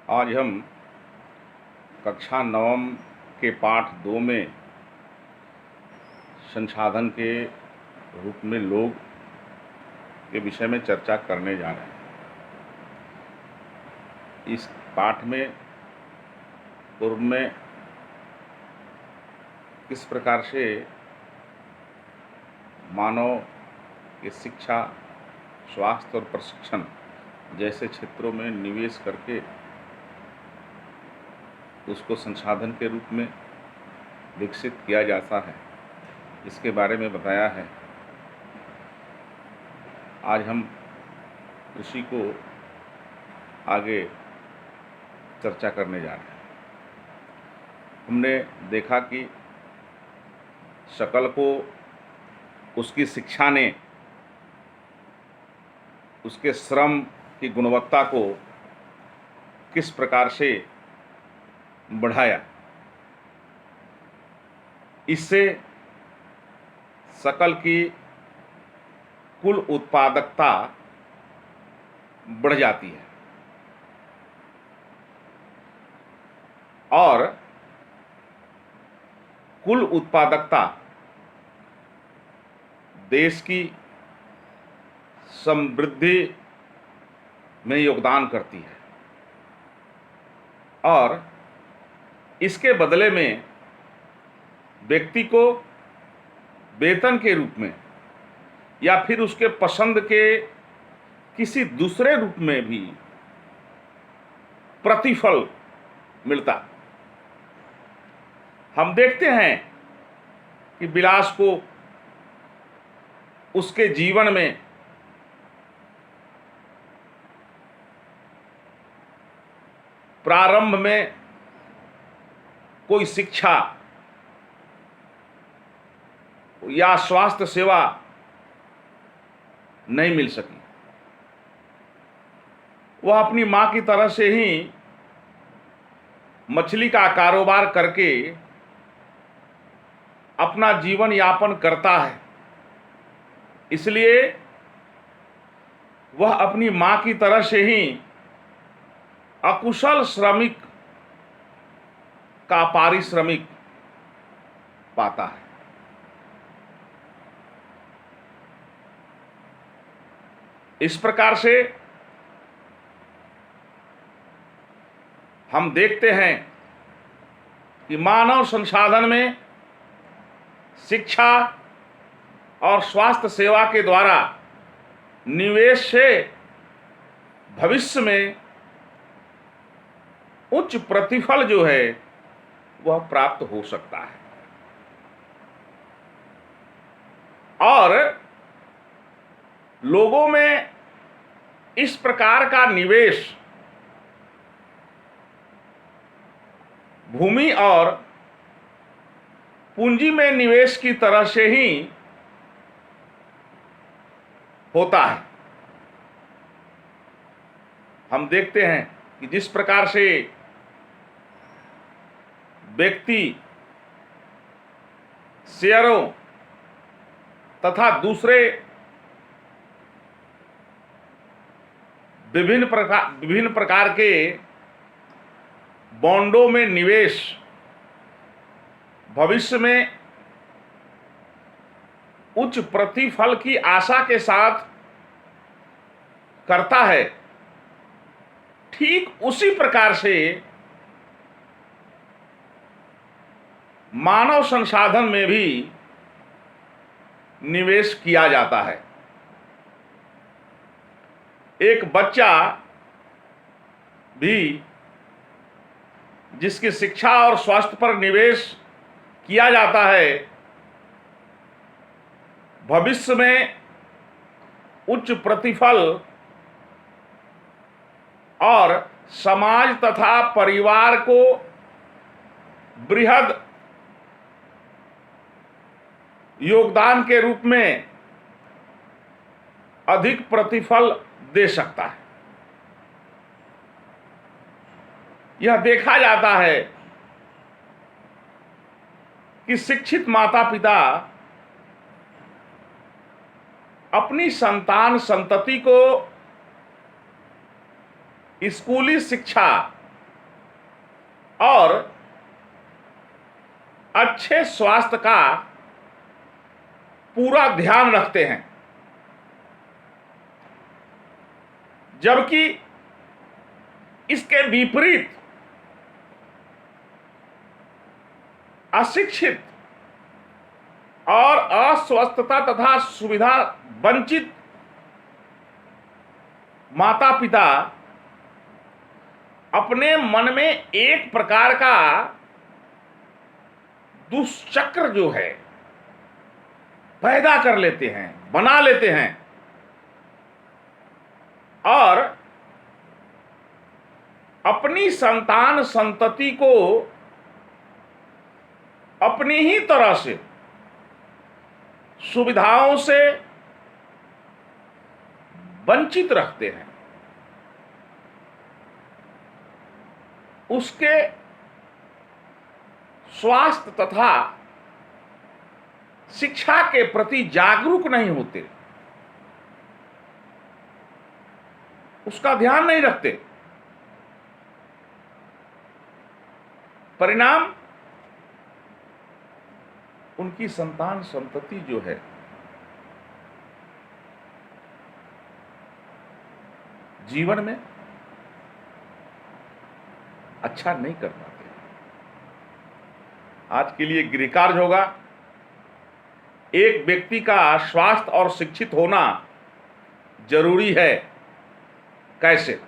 आज हम कक्षा नवम के पाठ 2 में संसाधन के रूप में लोग के विषय में चर्चा करने जा रहे हैं। इस पाठ में पूर्व में किस प्रकार से मानव की शिक्षा, स्वास्थ्य और प्रशिक्षण जैसे क्षेत्रों में निवेश करके उसको संसाधन के रूप में विकसित किया जाता है, इसके बारे में बताया है। आज हम उसी को आगे चर्चा करने जा रहे हैं। हमने देखा कि शकल को उसकी शिक्षा ने उसके श्रम की गुणवत्ता को किस प्रकार से बढ़ाया। इससे शकल की कुल उत्पादकता बढ़ जाती है और कुल उत्पादकता देश की समृद्धि में योगदान करती है और इसके बदले में व्यक्ति को वेतन के रूप में या फिर उसके पसंद के किसी दूसरे रूप में भी प्रतिफल मिलता। हम देखते हैं कि विलास को उसके जीवन में प्रारंभ में कोई शिक्षा या स्वास्थ्य सेवा नहीं मिल सकी। वह अपनी मां की तरह से ही मछली का कारोबार करके अपना जीवन यापन करता है, इसलिए वह अपनी मां की तरह से ही अकुशल श्रमिक का पारिश्रमिक पाता है। इस प्रकार से हम देखते हैं कि मानव संसाधन में शिक्षा और स्वास्थ्य सेवा के द्वारा निवेश से भविष्य में उच्च प्रतिफल जो है वह प्राप्त हो सकता है और लोगों में इस प्रकार का निवेश भूमि और पूंजी में निवेश की तरह से ही होता है। हम देखते हैं कि जिस प्रकार से व्यक्ति शेयरों तथा दूसरे विभिन्न प्रकार के बॉन्डों में निवेश भविष्य में उच्च प्रतिफल की आशा के साथ करता है, ठीक उसी प्रकार से मानव संसाधन में भी निवेश किया जाता है। एक बच्चा भी जिसकी शिक्षा और स्वास्थ्य पर निवेश किया जाता है, भविष्य में उच्च प्रतिफल और समाज तथा परिवार को बृहद योगदान के रूप में अधिक प्रतिफल दे सकता है। यह देखा जाता है कि शिक्षित माता पिता अपनी संतान संतति को स्कूली शिक्षा और अच्छे स्वास्थ्य का पूरा ध्यान रखते हैं, जबकि इसके विपरीत अशिक्षित और अस्वस्थता तथा सुविधा वंचित माता पिता अपने मन में एक प्रकार का दुष्चक्र जो है पैदा कर लेते हैं, बना लेते हैं, और अपनी संतान संतति को अपनी ही तरह से सुविधाओं से वंचित रखते हैं। उसके स्वास्थ्य तथा शिक्षा के प्रति जागरूक नहीं होते, उसका ध्यान नहीं रखते। परिणाम, उनकी संतान संतति जो है जीवन में अच्छा नहीं कर पाते। आज के लिए गृह कार्य होगा, एक व्यक्ति का स्वास्थ्य और शिक्षित होना जरूरी है। कैसे?